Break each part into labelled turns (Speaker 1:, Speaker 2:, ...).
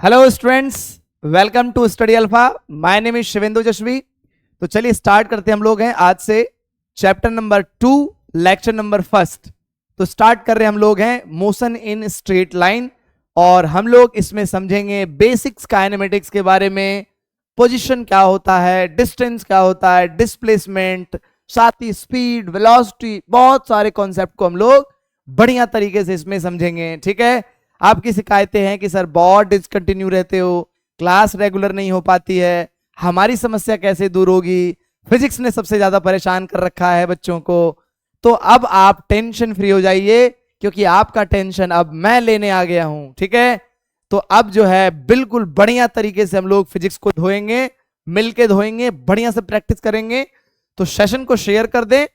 Speaker 1: Hello students, welcome to Study Alpha. My name is Shivendu Jashvi. तो चलिए start करते हैं। हम लोग हैं आज से चैप्टर नंबर 2 लेक्चर नंबर 1। तो स्टार्ट कर रहे हैं। हम लोग हैं मोशन इन स्ट्रेट लाइन और हम लोग इसमें समझेंगे बेसिक्स काइनेमेटिक्स के बारे में। पोजीशन क्या होता है, डिस्टेंस क्या होता है, डिस्प्लेसमेंट, साथ ही स्पीड, वेलोसिटी, बहुत सारे कॉन्सेप्ट को हम लोग बढ़िया तरीके से इसमें समझेंगे। ठीक है। आपकी शिकायतें हैं कि सर बहुत डिसकंटिन्यू रहते हो, क्लास रेगुलर नहीं हो पाती है, हमारी समस्या कैसे दूर होगी। फिजिक्स ने सबसे ज्यादा परेशान कर रखा है बच्चों को। तो अब आप टेंशन फ्री हो जाइए क्योंकि आपका टेंशन अब मैं लेने आ गया हूं। ठीक है। तो अब जो है बिल्कुल बढ़िया तरीके से हम लोग फिजिक्स को धोएंगे, मिलके धोएंगे, बढ़िया से प्रैक्टिस करेंगे। तो सेशन को शेयर कर दे,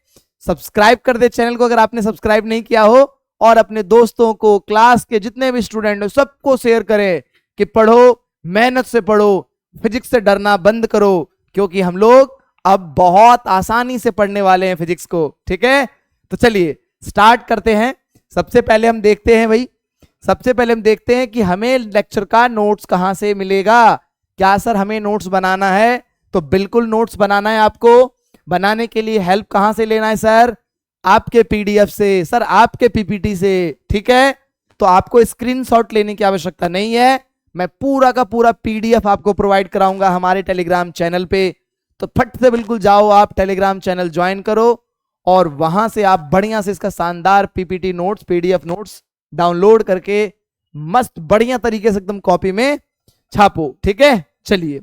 Speaker 1: सब्सक्राइब कर दे चैनल को अगर आपने सब्सक्राइब नहीं किया हो, और अपने दोस्तों को, क्लास के जितने भी स्टूडेंट हो सबको शेयर करें कि पढ़ो, मेहनत से पढ़ो, फिजिक्स से डरना बंद करो, क्योंकि हम लोग अब बहुत आसानी से पढ़ने वाले हैं फिजिक्स को। ठीक है। तो चलिए स्टार्ट करते हैं। सबसे पहले हम देखते हैं कि हमें लेक्चर का नोट्स कहां से मिलेगा। क्या सर हमें नोट्स बनाना है? तो बिल्कुल नोट्स बनाना है आपको। बनाने के लिए हेल्प कहां से लेना है सर? आपके पीडीएफ से, सर आपके पीपीटी से। ठीक है। तो आपको स्क्रीनशॉट लेने की आवश्यकता नहीं है, मैं पूरा का पूरा पीडीएफ आपको प्रोवाइड कराऊंगा हमारे टेलीग्राम चैनल पे। तो फट से बिल्कुल जाओ, आप टेलीग्राम चैनल ज्वाइन करो और वहां से आप बढ़िया से इसका शानदार PPT notes, PDF notes download करके मस्त बढ़िया तरीके से एकदम कॉपी में छापो। ठीक है। चलिए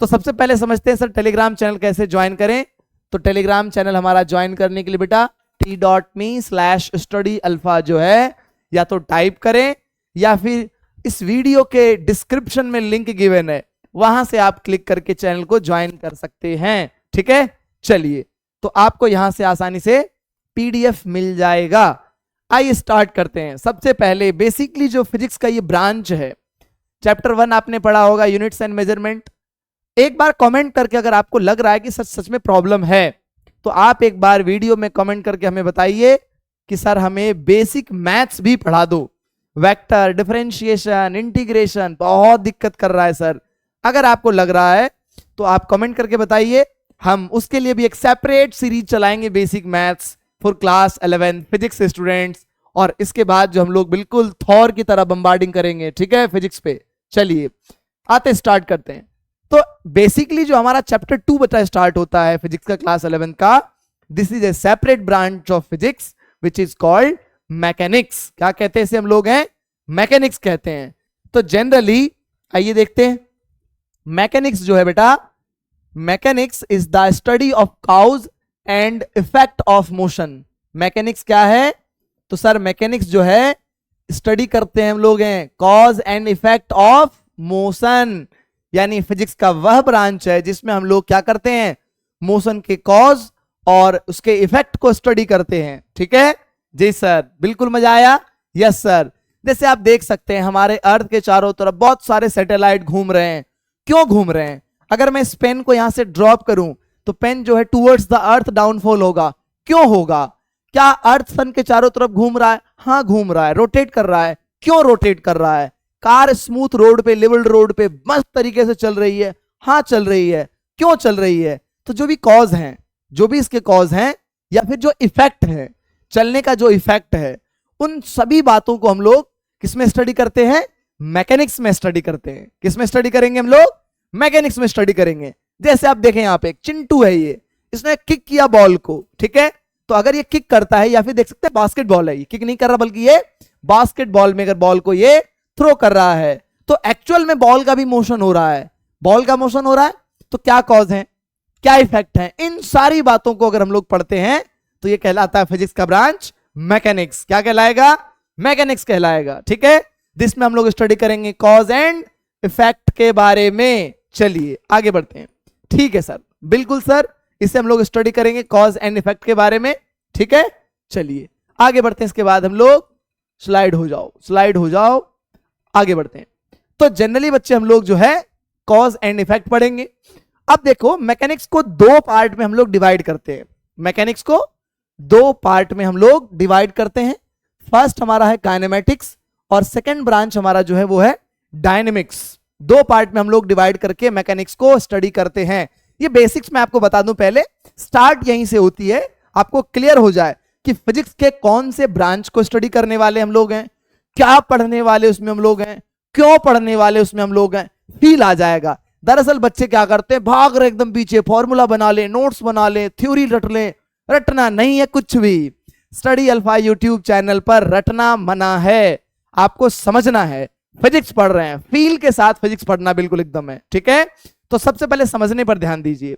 Speaker 1: तो सबसे पहले समझते हैं सर टेलीग्राम चैनल कैसे ज्वाइन करें। तो टेलीग्राम चैनल हमारा ज्वाइन करने के लिए बेटा t.me/study alpha जो है, या तो टाइप करें या फिर इस वीडियो के डिस्क्रिप्शन में लिंक गिवन है, वहां से आप क्लिक करके चैनल को ज्वाइन कर सकते हैं। ठीक है। चलिए तो आपको यहां से आसानी से पीडीएफ मिल जाएगा। आइए स्टार्ट करते हैं। सबसे पहले बेसिकली जो फिजिक्स का ये ब्रांच है, चैप्टर 1 आपने पढ़ा होगा, यूनिट्स एंड मेजरमेंट। एक बार कमेंट करके अगर आपको लग रहा है कि सच सच में प्रॉब्लम है, तो आप एक बार वीडियो में कमेंट करके हमें बताइए कि सर हमें बेसिक मैथ्स भी पढ़ा दो। वेक्टर, डिफरेंशिएशन, इंटीग्रेशन बहुत दिक्कत कर रहा है सर। अगर आपको लग रहा है तो आप कमेंट करके बताइए, हम उसके लिए भी एक सेपरेट सीरीज चलाएंगे, basic maths for class 11 physics students. और इसके बाद जो हम लोग बिल्कुल थॉर की तरह बम्बार्डिंग करेंगे। ठीक है, फिजिक्स पे। चलिए आते स्टार्ट करते हैं। तो बेसिकली जो हमारा चैप्टर 2 बचा स्टार्ट होता है फिजिक्स का, क्लास 11 का, this is a separate branch of physics which is called mechanics. क्या कहते हैं इसे हम लोग? हैं मैकेनिक्स कहते हैं। तो जनरली आइए देखते हैं, मैकेनिक्स जो है बेटा, mechanics is the study of cows and effect of motion. Mechanics क्या है? तो सर मैकेनिक्स जो है स्टडी करते हैं हम लोग हैं cause and effect of motion. यानी फिजिक्स का वह ब्रांच है जिसमें हम लोग क्या करते हैं, मोशन के कॉज और उसके इफेक्ट को स्टडी करते हैं। ठीक है जी सर, बिल्कुल मजा आया। Yes sir. जैसे आप देख सकते हैं हमारे अर्थ के चारों तरफ बहुत सारे सैटेलाइट घूम रहे हैं। क्यों घूम रहे हैं? अगर मैं इस पेन को यहां से ड्रॉप करूं तो पेन जो है टूवर्ड्स द अर्थ डाउनफॉल होगा। क्यों होगा? क्या अर्थ सन के चारों तरफ घूम रहा है? हाँ घूम रहा है, रोटेट कर रहा है। क्यों रोटेट कर रहा है? कार स्मूथ रोड पे, लेवल रोड पे मस्त तरीके से चल रही है। हाँ चल रही है। क्यों चल रही है? तो जो भी कॉज हैं, जो भी इसके कॉज हैं, या फिर जो इफेक्ट है, चलने का जो इफेक्ट है, उन सभी बातों को हम लोग किसमें स्टडी करते हैं? मैकेनिक्स में स्टडी करते हैं। किसमें स्टडी करेंगे हम लोग? मैकेनिक्स में स्टडी करेंगे। जैसे आप देखें यहाँ पे एक चिंटू है, ये इसने किक किया बॉल को। ठीक है। तो अगर ये किक करता है, या फिर देख सकते हैं बास्केटबॉल है, ये किक नहीं कर रहा बल्कि ये बास्केटबॉल में अगर बॉल को ये थ्रो कर रहा है, तो एक्चुअल में बॉल का भी मोशन हो रहा है। बॉल का मोशन हो रहा है तो क्या कॉज है, क्या इफेक्ट है, इन सारी बातों को अगर हम लोग पढ़ते हैं तो ये कहलाता है फिजिक्स का ब्रांच मैकेनिक्स। क्या कहलाएगा? मैकेनिक्स कहलाएगा। ठीक है। जिसमें हम लोग स्टडी करेंगे कॉज एंड इफेक्ट के बारे में। चलिए आगे बढ़ते हैं। ठीक है सर, बिल्कुल सर, इससे हम लोग स्टडी करेंगे कॉज एंड इफेक्ट के बारे में। ठीक है। चलिए आगे बढ़ते हैं। इसके बाद हम लोग स्लाइड हो जाओ, स्लाइड हो जाओ, आगे बढ़ते हैं। तो जनरली बच्चे हम लोग जो है कॉज एंड इफेक्ट पढ़ेंगे। अब देखो मैकेनिक्स को दो पार्ट में हम लोग डिवाइड करते हैं। मैकेनिक्स को दो पार्ट में हम लोग डिवाइड करते हैं। फर्स्ट हमारा है काइनेमेटिक्स और सेकंड ब्रांच हमारा जो है वो है डायनेमिक्स। दो पार्ट में हम लोग डिवाइड करके मैकेनिक्स को स्टडी करते हैं। ये बेसिक्स मैं आपको बता दूं, पहले स्टार्ट यहीं से होती है, आपको क्लियर हो जाए कि फिजिक्स के कौन से ब्रांच को स्टडी करने वाले हम लोग हैं, क्या पढ़ने वाले उसमें हम लोग हैं, क्यों पढ़ने वाले उसमें हम लोग हैं, फील आ जाएगा। दरअसल बच्चे क्या करते हैं, भाग रहे एकदम पीछे, फॉर्मूला बना ले, नोट्स बना ले, थ्योरी रट ले। रटना नहीं है कुछ भी। स्टडी अल्फा यूट्यूब चैनल पर रटना मना है, आपको समझना है। फिजिक्स पढ़ रहे हैं, फील के साथ फिजिक्स पढ़ना बिल्कुल एकदम है, ठीक है। तो सबसे पहले समझने पर ध्यान दीजिए।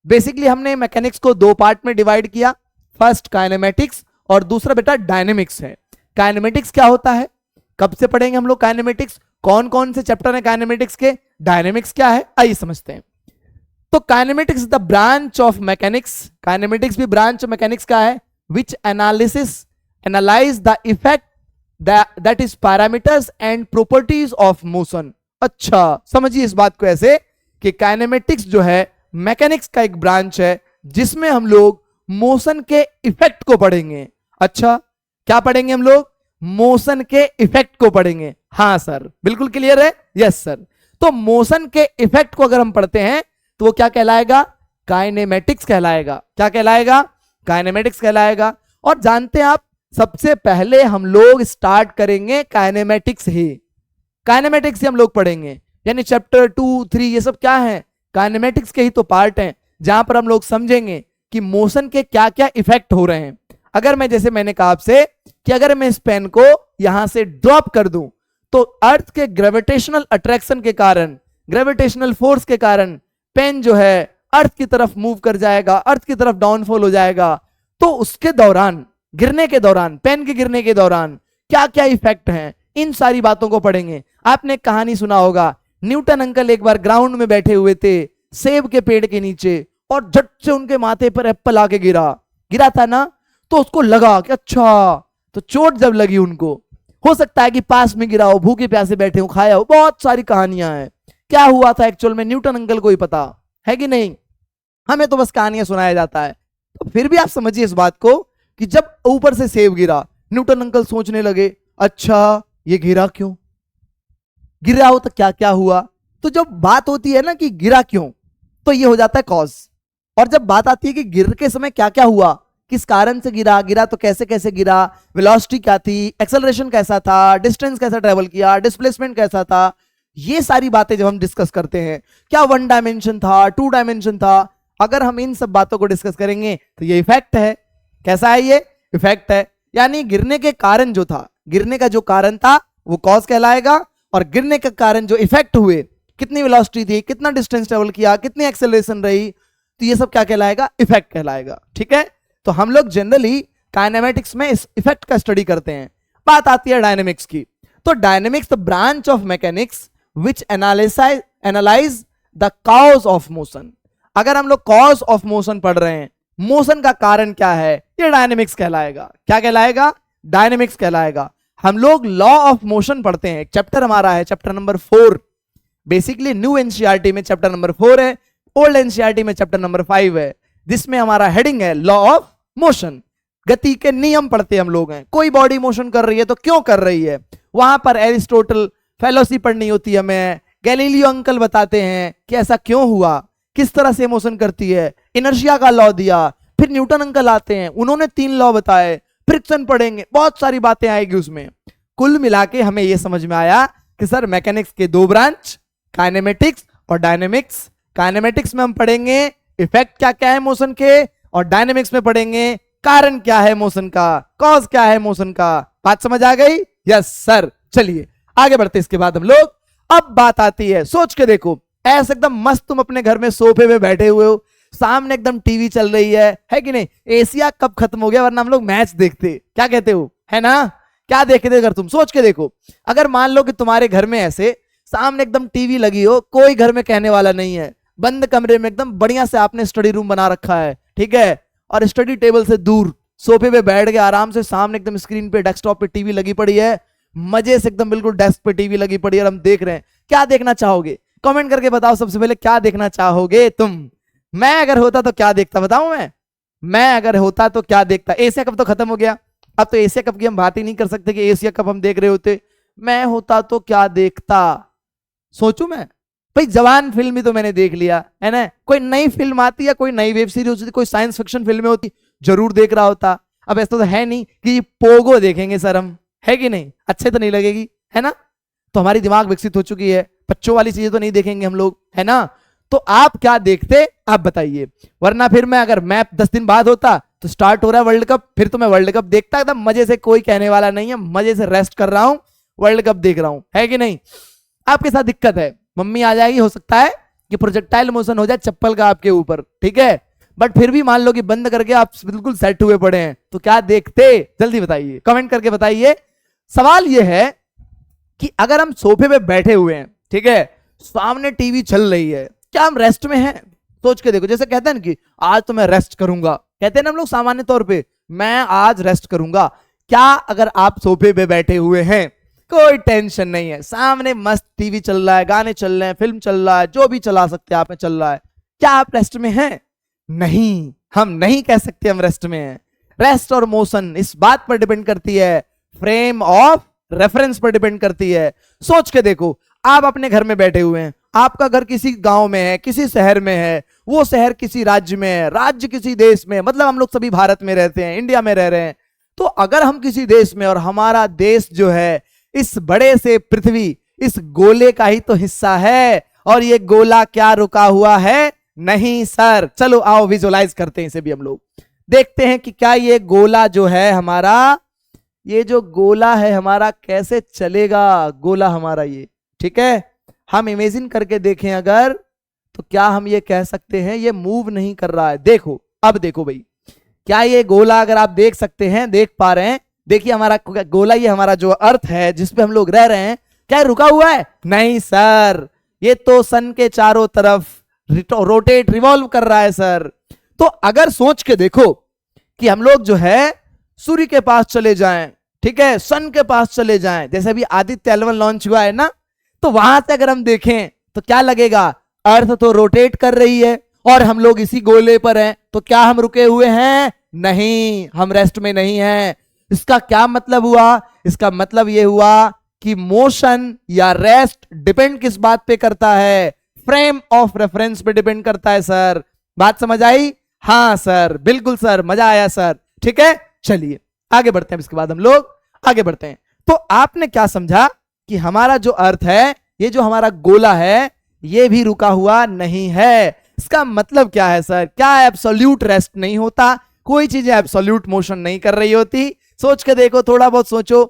Speaker 1: बेसिकली हमने मैकेनिक्स को दो पार्ट में डिवाइड किया, फर्स्ट काइनेमेटिक्स और दूसरा बेटा डायनेमिक्स है। काइनेमेटिक्स क्या होता है, कब से पढ़ेंगे हम लोग काइनेमेटिक्स, कौन कौन से चैप्टर है काइनेमेटिक्स के, डायनेमिक्स क्या है, आइए समझते हैं। तो kinematics the branch of mechanics, kinematics भी ब्रांच ऑफ मैकेनिक्स का है, which analyse the effect that is parameters and properties of motion. अच्छा समझिए इस बात को ऐसे कि काइनेमेटिक्स जो है मैकेनिक्स का एक ब्रांच है जिसमें हम लोग मोशन के इफेक्ट को पढ़ेंगे। अच्छा क्या पढ़ेंगे हम लोग, मोशन के इफेक्ट को पढ़ेंगे। हाँ सर बिल्कुल क्लियर है, यस सर। तो मोशन के इफेक्ट को अगर हम पढ़ते हैं तो वो क्या कहलाएगा, काइनेमेटिक्स कहलाएगा। क्या कहलाएगा, काइनेमेटिक्स कहलाएगा। और जानते हैं आप, सबसे पहले हम लोग स्टार्ट करेंगे काइनेमेटिक्स ही, काइनेमेटिक्स ही हम लोग पढ़ेंगे। यानी चैप्टर 2, 3 ये सब क्या है, काइनेमेटिक्स के ही तो पार्ट हैं, जहां पर हम लोग समझेंगे कि मोशन के क्या क्या इफेक्ट हो रहे हैं। अगर मैं, जैसे मैंने कहा आपसे कि अगर मैं इस पेन को यहां से ड्रॉप कर दूं तो अर्थ के ग्रेविटेशनल अट्रैक्शन के कारण, ग्रेविटेशनल फोर्स के कारण पेन जो है अर्थ की तरफ मूव कर जाएगा, अर्थ की तरफ डाउनफॉल हो जाएगा। तो उसके दौरान, गिरने के दौरान, पेन के गिरने के दौरान क्या क्या इफेक्ट हैं, इन सारी बातों को पढ़ेंगे। आपने कहानी सुना होगा, न्यूटन अंकल एक बार ग्राउंड में बैठे हुए थे सेब के पेड़ के नीचे और झट से उनके माथे पर एप्पल आके गिरा था ना, तो उसको लगा कि अच्छा, तो चोट जब लगी उनको, हो सकता है कि पास में गिरा हो, भूखे प्यासे बैठे हो, खाया हो, बहुत सारी कहानियां हैं। क्या हुआ था एक्चुअल में न्यूटन अंकल को ही पता है कि नहीं, हमें तो बस कहानियां सुनाया जाता है। तो फिर भी आप समझिए इस बात को कि जब ऊपर से सेब गिरा, न्यूटन अंकल सोचने लगे अच्छा ये गिरा क्यों, गिरा हो तो क्या क्या हुआ। तो जब बात होती है ना कि गिरा क्यों, तो ये हो जाता है कॉज। और जब बात आती है कि गिर के समय क्या क्या हुआ, किस कारण से गिरा तो कैसे कैसे गिरा, वेलोसिटी क्या थी, एक्सेलरेशन कैसा था, डिस्टेंस कैसा ट्रेवल किया, डिस्प्लेसमेंट कैसा था, ये सारी बातें जब हम डिस्कस करते हैं, क्या 1 डायमेंशन था, 2 डायमेंशन था, अगर हम इन सब बातों को डिस्कस करेंगे तो ये इफेक्ट है। कैसा है ये, इफेक्ट है। यानी गिरने के कारण जो था, गिरने का जो कारण था वो कॉज कहलाएगा, और गिरने के कारण जो इफेक्ट हुए, कितनी वेलोसिटी थी, कितना डिस्टेंस ट्रेवल किया, कितनी एक्सेलरेशन रही, तो ये सब क्या कहलाएगा, इफेक्ट कहलाएगा। ठीक है, तो हम लोग जनरली काइनेमेटिक्स में इस इफेक्ट का स्टडी करते हैं। बात आती है डायनेमिक्स की, तो dynamics the branch of mechanics which analyse the cause of motion. अगर हम लोग कॉज ऑफ मोशन पढ़ रहे हैं, मोशन का कारण क्या है, ये डायनेमिक्स कहलाएगा। क्या कहलाएगा, डायनेमिक्स कहलाएगा। हम लोग लॉ ऑफ मोशन पढ़ते हैं, एक चैप्टर हमारा है chapter number 4, basically new NCERT में चैप्टर नंबर 4 है, ओल्ड एनसीईआरटी में चैप्टर नंबर 5 है, जिसमें हमारा हेडिंग है लॉ ऑफ मोशन। गति के नियम पढ़ते हम लोग हैं। कोई बॉडी मोशन कर रही है तो क्यों कर रही है, वहां पर एरिस्टोटल फेलोसी पढ़नी होती है हमें, गैलीलियो अंकल बताते हैं कि ऐसा क्यों हुआ, किस तरह से मोशन करती है, इनर्शिया का लॉ दिया, फिर न्यूटन अंकल आते हैं, उन्होंने 3 लॉ बताए, फ्रिक्शन पढ़ेंगे, बहुत सारी बातें आएगी उसमें। कुल मिला के हमें यह समझ में आया कि सर मैकेनिक्स के 2 ब्रांच, काइनेमेटिक्स और डायनेमिक्स। काइनेमेटिक्स में हम पढ़ेंगे इफेक्ट क्या क्या है मोशन के, और डायनेमिक्स में पढ़ेंगे कारण क्या है मोशन का, कॉज क्या है मोशन का। बात समझ आ गई, यस सर। चलिए आगे बढ़ते, इसके बाद हम लोग, अब बात आती है, सोच के देखो, ऐसे एकदम मस्त तुम अपने घर में सोफे पे बैठे हुए हो, सामने एकदम टीवी चल रही है कि नहीं, एशिया कब खत्म हो गया, वरना हम लोग मैच देखते, क्या कहते हो, है ना, क्या देखते अगर तुम सोच के देखो। अगर मान लो कि तुम्हारे घर में ऐसे सामने एकदम टीवी लगी हो, कोई घर में कहने वाला नहीं है, बंद कमरे में एकदम बढ़िया से आपने स्टडी रूम बना रखा है, ठीक है, और स्टडी टेबल से दूर सोफे पे बैठ के आराम से सामने एकदम स्क्रीन पे, डेस्कटॉप पे टीवी लगी पड़ी है, मजे से एकदम बिल्कुल डेस्क पे टीवी लगी पड़ी है और हम देख रहे हैं, क्या देखना चाहोगे, कमेंट करके बताओ सबसे पहले, क्या देखना चाहोगे तुम। मैं अगर होता तो क्या देखता बताऊं, मैं अगर होता तो क्या देखता। एशिया कप तो खत्म हो गया, अब तो एशिया कप की हम बात ही नहीं कर सकते कि एशिया कप हम देख रहे होते। मैं होता तो क्या देखता, सोचूं मैं? भाई जवान फिल्म ही तो मैंने देख लिया है ना, कोई नई फिल्म आती है, कोई नई वेब सीरीज होती, कोई साइंस फिक्शन फिल्में होती, जरूर देख रहा होता। अब ऐसा तो है नहीं कि पोगो देखेंगे सर हम, है कि नहीं? अच्छे तो नहीं लगेगी, है ना? तो हमारी दिमाग विकसित हो चुकी है, बच्चों वाली चीजें तो नहीं देखेंगे हम लोग, है ना? तो आप क्या देखते, आप बताइए। वरना फिर मैं, अगर मैप 10 दिन बाद होता तो स्टार्ट हो रहा है वर्ल्ड कप, फिर तो मैं वर्ल्ड कप देखता एकदम मजे से, कोई कहने वाला नहीं है, मजे से रेस्ट कर रहा हूं, वर्ल्ड कप देख रहा हूं, है कि नहीं? आपके साथ दिक्कत है, मम्मी आ जाएगी, हो सकता है कि प्रोजेक्टाइल मोशन हो जाए चप्पल का आपके ऊपर, ठीक है? बट फिर भी मान लो कि बंद करके आप बिल्कुल सेट हुए पड़े हैं, तो क्या देखते? जल्दी बताइए, कमेंट करके बताइए। सवाल यह है कि अगर हम सोफे पे बैठे हुए हैं, ठीक है, सामने टीवी चल रही है, क्या हम रेस्ट में हैं? सोच के देखो। जैसे कहते हैं ना कि आज तो मैं रेस्ट करूंगा, कहते हैं ना हम लोग सामान्य तौर पे, मैं आज रेस्ट करूंगा। क्या अगर आप सोफे पे बैठे हुए हैं, कोई टेंशन नहीं है, सामने मस्त टीवी चल रहा है, गाने चल रहे हैं, फिल्म चल रहा है, जो भी चला सकते हैं आप में चल रहा है, क्या आप रेस्ट में हैं? नहीं, हम नहीं कह सकते हम रेस्ट में हैं। रेस्ट और मोशन इस बात पर डिपेंड करती है, फ्रेम ऑफ रेफरेंस पर डिपेंड करती है। सोच के देखो, आप अपने घर में बैठे हुए हैं, आपका घर किसी गांव में है, किसी शहर में है, वो शहर किसी राज्य में है, राज्य किसी देश में, मतलब हम लोग सभी भारत में रहते हैं, इंडिया में रह रहे हैं। तो अगर हम किसी देश में, और हमारा देश जो है इस बड़े से पृथ्वी, इस गोले का ही तो हिस्सा है, और ये गोला क्या रुका हुआ है? नहीं सर। चलो आओ विजुअलाइज करते हैं इसे भी हम लोग, देखते हैं कि क्या ये गोला जो है हमारा, ये जो गोला है हमारा कैसे चलेगा, गोला हमारा ये, ठीक है? हम इमेजिन करके देखें अगर, तो क्या हम ये कह सकते हैं ये मूव नहीं कर रहा है? देखो, अब देखो भाई, क्या ये गोला, अगर आप देख सकते हैं, देख पा रहे हैं, देखिए हमारा गोला, ये हमारा जो अर्थ है जिसपे हम लोग रह रहे हैं, क्या रुका हुआ है? नहीं सर, ये तो सन के चारों तरफ रोटेट, रिवॉल्व कर रहा है सर। तो अगर सोच के देखो कि हम लोग जो है सूर्य के पास चले जाएं, ठीक है, सन के पास चले जाएं, जैसे अभी आदित्य L1 लॉन्च हुआ है ना, तो वहां से अगर हम देखें तो क्या लगेगा? अर्थ तो रोटेट कर रही है और हम लोग इसी गोले पर हैं, तो क्या हम रुके हुए हैं? नहीं, हम रेस्ट में नहीं हैं। इसका क्या मतलब हुआ? इसका मतलब यह हुआ कि मोशन या रेस्ट डिपेंड किस बात पे करता है? फ्रेम ऑफ रेफरेंस पे डिपेंड करता है सर। बात समझ आई? हाँ सर, बिल्कुल सर, मजा आया सर, ठीक है। चलिए आगे बढ़ते हैं, इसके बाद हम लोग आगे बढ़ते हैं। तो आपने क्या समझा कि हमारा जो अर्थ है, ये जो हमारा गोला है, ये भी रुका हुआ नहीं है। इसका मतलब क्या है सर? क्या एब्सोल्यूट रेस्ट नहीं होता? कोई चीज एब्सोल्यूट मोशन नहीं कर रही होती। सोच के देखो, थोड़ा बहुत सोचो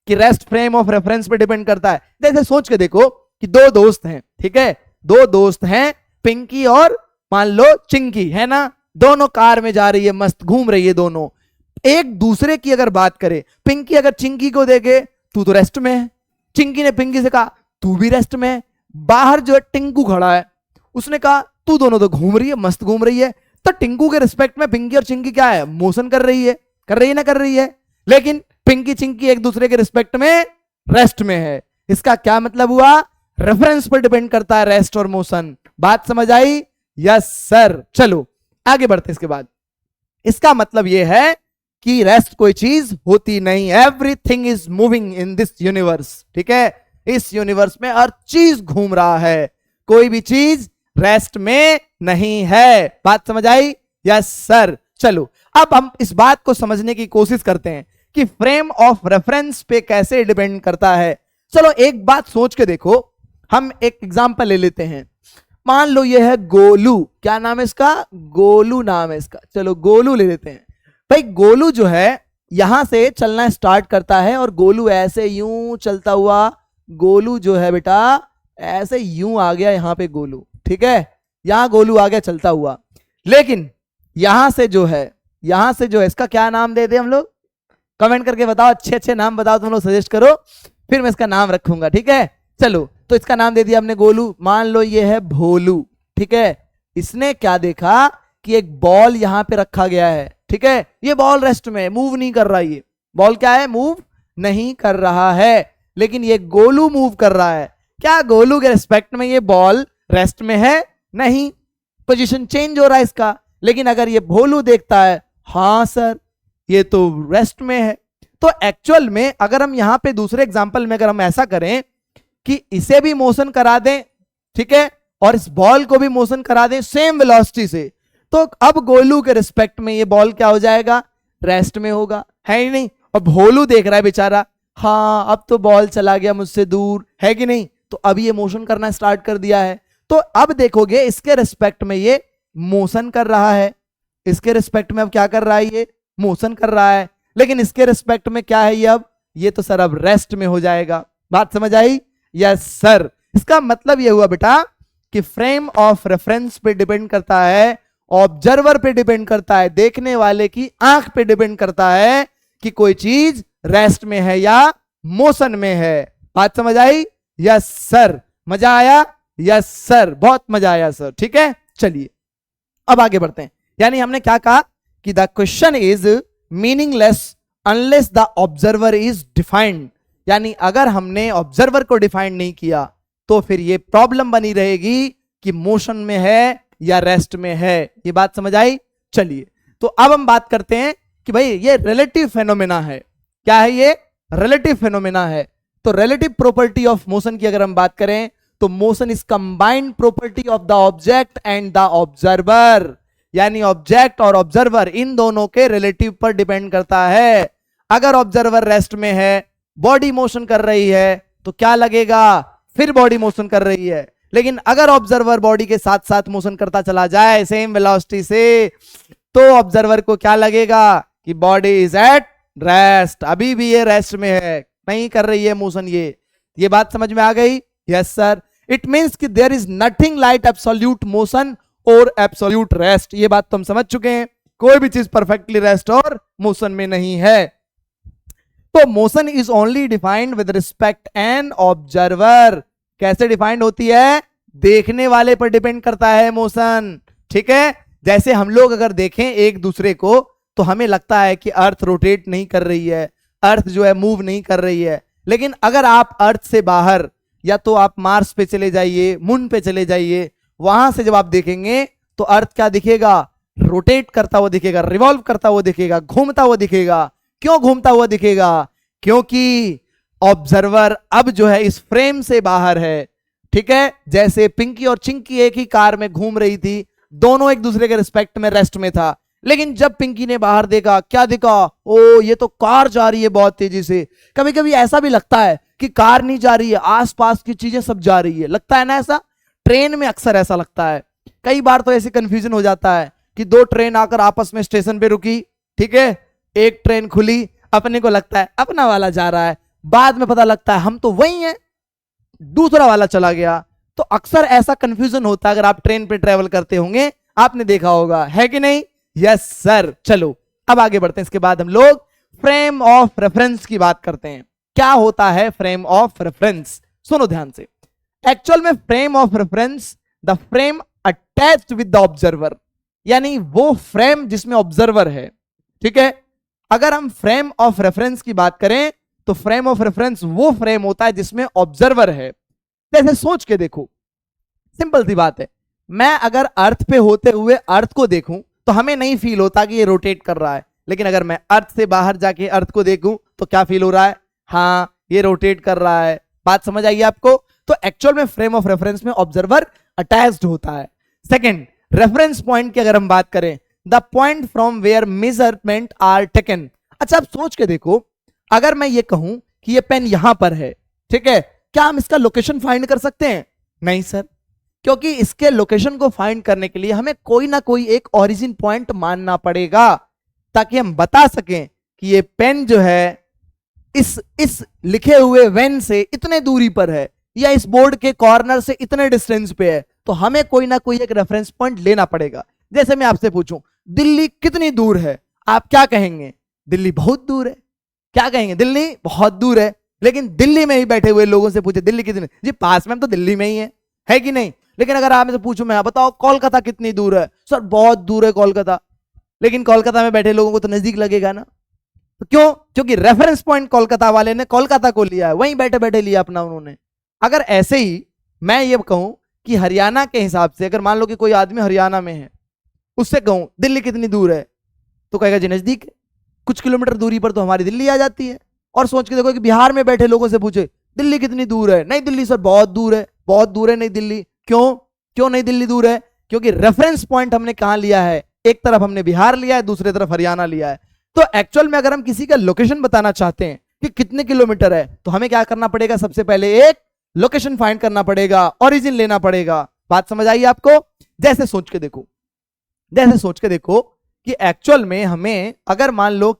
Speaker 1: कि रेस्ट फ्रेम ऑफ रेफरेंस पे डिपेंड करता है। जैसे सोच के देखो कि दो दोस्त हैं, ठीक है, दो दोस्त हैं, पिंकी और मान लो चिंकी, है ना, दोनों कार में जा रही है, मस्त घूम रही है दोनों। एक दूसरे की अगर बात करे, पिंकी अगर चिंकी को देखे, तू तो रेस्ट में है, चिंकी ने पिंकी से कहा तू भी रेस्ट में है। बाहर जो है टिंकू खड़ा है, उसने कहा तू दोनों तो घूम रही है, मस्त घूम रही है। तो टिंकू के रिस्पेक्ट में पिंकी और चिंकी क्या है? मोशन कर रही है, कर रही है ना, कर रही है। लेकिन पिंकी चिंकी एक दूसरे के रिस्पेक्ट में रेस्ट में है। इसका क्या मतलब हुआ? रेफरेंस पर डिपेंड करता है रेस्ट और मोशन। बात समझ आई? Yes sir. चलो आगे बढ़ते हैं। इसके बाद इसका मतलब यह है कि रेस्ट कोई चीज होती नहीं, everything is moving in this universe, ठीक है। इस यूनिवर्स में हर चीज घूम रहा है, कोई भी चीज रेस्ट में नहीं है। बात समझ आई? Yes sir. चलो अब हम इस बात को समझने की कोशिश करते हैं कि फ्रेम ऑफ रेफरेंस पे कैसे डिपेंड करता है। चलो एक बात सोच के देखो, हम एक एग्जांपल ले लेते हैं। मान लो ये है गोलू, क्या नाम है इसका? गोलू नाम है इसका। चलो गोलू ले लेते हैं। भाई गोलू जो है यहां से चलना स्टार्ट करता है और गोलू ऐसे यूं चलता हुआ, गोलू जो है बेटा ऐसे यूं आ गया यहां पे गोलू, ठीक है, यहां गोलू आ गया चलता हुआ। लेकिन यहां से जो है इसका क्या नाम दे दे हम लोग? कमेंट करके बताओ, अच्छे अच्छे नाम बताओ, तुम लोग सजेस्ट करो, फिर मैं इसका नाम रखूंगा, ठीक है। चलो तो इसका नाम दे दिया हमने गोलू। मान लो ये है भोलू, ठीक है। इसने क्या देखा कि एक बॉल यहां पे रखा गया है, ठीक है, ये बॉल रेस्ट में मूव नहीं कर रहा, ये बॉल क्या है? मूव नहीं कर रहा है। लेकिन ये गोलू मूव कर रहा है। क्या गोलू के रिस्पेक्ट में ये बॉल रेस्ट में है? नहीं, पोजीशन चेंज हो रहा है इसका। लेकिन अगर ये भोलू देखता है, हाँ सर ये तो रेस्ट में है। तो एक्चुअल में अगर हम यहां पे दूसरे एग्जांपल में अगर हम ऐसा करें कि इसे भी मोशन करा दें, ठीक है, और इस बॉल को भी मोशन करा दें सेम वेलोसिटी से, तो अब गोलू के रिस्पेक्ट में ये बॉल क्या हो जाएगा, रेस्ट में होगा, है ही नहीं। और भोलू देख रहा है बेचारा, हाँ अब तो बॉल चला गया मुझसे दूर, है कि नहीं, तो अब ये मोशन करना स्टार्ट कर दिया है। तो अब देखोगे इसके रिस्पेक्ट में ये मोशन कर रहा है, इसके रिस्पेक्ट में अब क्या कर रहा है, ये मोशन कर रहा है, लेकिन इसके रिस्पेक्ट में क्या है ये, अब ये तो सर अब रेस्ट में हो जाएगा। बात समझ आई? Yes sir. इसका मतलब ये हुआ बेटा कि फ्रेम ऑफ रेफरेंस पे डिपेंड करता है, ऑब्जर्वर पे डिपेंड करता है, देखने वाले की आंख पे डिपेंड करता है कि कोई चीज रेस्ट में है या मोशन में है। बात समझ आई? Yes sir. मजा आया? यस सर, बहुत मजा आया सर। ठीक है, चलिए अब आगे बढ़ते हैं। यानी हमने क्या कहा कि the question is meaningless unless the observer is defined. यानी अगर हमने ऑब्जर्वर को डिफाइंड नहीं किया तो फिर ये प्रॉब्लम बनी रहेगी कि मोशन में है या रेस्ट में है। ये बात समझ आई? चलिए तो अब हम बात करते हैं कि भाई ये रिलेटिव फेनोमेना है। क्या है ये? रिलेटिव फेनोमेना है। तो रिलेटिव प्रॉपर्टी ऑफ मोशन की अगर हम बात करें तो motion is combined property of the object and the observer. यानी ऑब्जेक्ट और ऑब्जर्वर इन दोनों के रिलेटिव पर डिपेंड करता है। अगर ऑब्जर्वर रेस्ट में है, बॉडी मोशन कर रही है, तो क्या लगेगा, फिर बॉडी मोशन कर रही है। लेकिन अगर ऑब्जर्वर बॉडी के साथ साथ मोशन करता चला जाए सेम वेलोसिटी से, तो ऑब्जर्वर को क्या लगेगा कि बॉडी इज एट रेस्ट, अभी भी ये रेस्ट में है, नहीं कर रही है मोशन। ये बात समझ में आ गई? Yes sir. इट मींस कि there is nothing like absolute motion और एब्सोल्यूट रेस्ट। ये बात तो हम समझ चुके हैं, कोई भी चीज परफेक्टली रेस्ट और मोशन में नहीं है। तो motion is only defined with respect an observer. कैसे डिफाइंड होती है? देखने वाले पर डिपेंड करता है मोशन। ठीक है, जैसे हम लोग अगर देखें एक दूसरे को तो हमें लगता है कि अर्थ रोटेट नहीं कर रही है, अर्थ जो है मूव नहीं कर रही है। लेकिन अगर आप अर्थ से बाहर, या तो आप मार्स पे चले जाइए, मून पे चले जाइए, वहां से जब आप देखेंगे तो अर्थ क्या दिखेगा, रोटेट करता हुआ दिखेगा, रिवॉल्व करता हुआ दिखेगा, घूमता हुआ दिखेगा। क्यों घूमता हुआ दिखेगा? क्योंकि ऑब्जर्वर अब जो है इस फ्रेम से बाहर है। ठीक है, जैसे पिंकी और चिंकी एक ही कार में घूम रही थी, दोनों एक दूसरे के रिस्पेक्ट में रेस्ट में था, लेकिन जब पिंकी ने बाहर देखा, क्या देखा, ओ ये तो कार जा रही है बहुत तेजी से। कभी कभी ऐसा भी लगता है कि कार नहीं जा रही है, आसपास की चीजें सब जा रही है, लगता है ना ऐसा। ट्रेन में अक्सर ऐसा लगता है। कई बार तो ऐसे कंफ्यूजन हो जाता है कि दो ट्रेन आकर आपस में स्टेशन पे रुकी, ठीक है, एक ट्रेन खुली, अपने को लगता है अपना वाला जा रहा है, बाद में पता लगता है हम तो वही हैं, दूसरा वाला चला गया। तो अक्सर ऐसा कंफ्यूजन होता है, अगर आप ट्रेन पे ट्रेवल करते होंगे आपने देखा होगा, है कि नहीं? Yes sir. चलो अब आगे बढ़ते हैं। इसके बाद हम लोग फ्रेम ऑफ रेफरेंस की बात करते हैं। क्या होता है फ्रेम ऑफ रेफरेंस? सुनो ध्यान से। एक्चुअल में frame of reference, the frame attached with the observer, यानी वो फ्रेम जिसमें ऑब्जर्वर है। ठीक है, अगर हम फ्रेम ऑफ रेफरेंस की बात करें तो फ्रेम ऑफ रेफरेंस वो फ्रेम होता है जिसमें ऑब्जर्वर है। जैसे सोच के देखो, सिंपल सी बात है, मैं अगर अर्थ पे होते हुए अर्थ को देखूं तो हमें नहीं फील होता कि ये रोटेट कर रहा है, लेकिन अगर मैं अर्थ से बाहर जाके अर्थ को देखूं तो क्या फील हो रहा है, हाँ ये रोटेट कर रहा है। बात समझ आई आपको? तो एक्चुअल में फ्रेम ऑफ रेफरेंस में ऑब्जर्वर अटैच्ड होता है। सेकंड, रेफरेंस पॉइंट की अगर हम बात करें, the point from where measurement are taken. अच्छा आप सोच के देखो, अगर मैं ये कहूं कि ये पेन यहां पर है, ठीक है, क्या हम इसका लोकेशन फाइंड कर सकते हैं? नहीं सर, क्योंकि इसके लोकेशन को फाइंड करने के लिए हमें कोई ना कोई एक ओरिजिन पॉइंट मानना पड़ेगा, ताकि हम बता सकें कि ये पेन जो है इस लिखे हुए वेन से इतने दूरी पर है, या इस बोर्ड के कॉर्नर से इतने डिस्टेंस पे है। तो हमें कोई ना कोई एक रेफरेंस पॉइंट लेना पड़ेगा। जैसे मैं आपसे पूछूं दिल्ली कितनी दूर है, आप क्या कहेंगे? दिल्ली बहुत दूर है। क्या कहेंगे? दिल्ली बहुत दूर है। लेकिन दिल्ली में ही बैठे हुए लोगों से पूछे दिल्ली कितनी, जी पास में, हम तो दिल्ली में ही है कि नहीं? लेकिन अगर आप मुझसे पूछूं, मैं बताओ कोलकाता कितनी दूर है, सर बहुत दूर है कोलकाता। लेकिन कोलकाता में बैठे लोगों को तो नजदीक लगेगा ना। तो क्यों? क्योंकि रेफरेंस पॉइंट कोलकाता वाले ने कोलकाता को लिया है, वहीं बैठे बैठे लिया अपना उन्होंने। अगर ऐसे ही मैं ये कहूं कि हरियाणा के हिसाब से, अगर मान लो कि कोई आदमी हरियाणा में है, उससे कहूं दिल्ली कितनी दूर है, तो कहेगा जी नजदीक है, कुछ किलोमीटर दूरी पर तो हमारी दिल्ली आ जाती है। और सोच के देखो कि बिहार में बैठे लोगों से पूछे दिल्ली कितनी दूर है? नई दिल्ली सर बहुत दूर है, बहुत दूर है नई दिल्ली। क्यों नई दिल्ली दूर है? क्योंकि रेफरेंस पॉइंट हमने कहां लिया है? एक तरफ हमने बिहार लिया है, दूसरी तरफ हरियाणा लिया है। तो एक्चुअल में अगर हम किसी का लोकेशन बताना चाहते हैं कि कितने किलोमीटर है, तो हमें क्या करना पड़ेगा? सबसे पहले एक लोकेशन फाइंड करना पड़ेगा, ओरिजिन लेना पड़ेगा। बात समझ आई आपको? जैसे सोच के देखो कि एक्चुअल में हमें अगर मान लो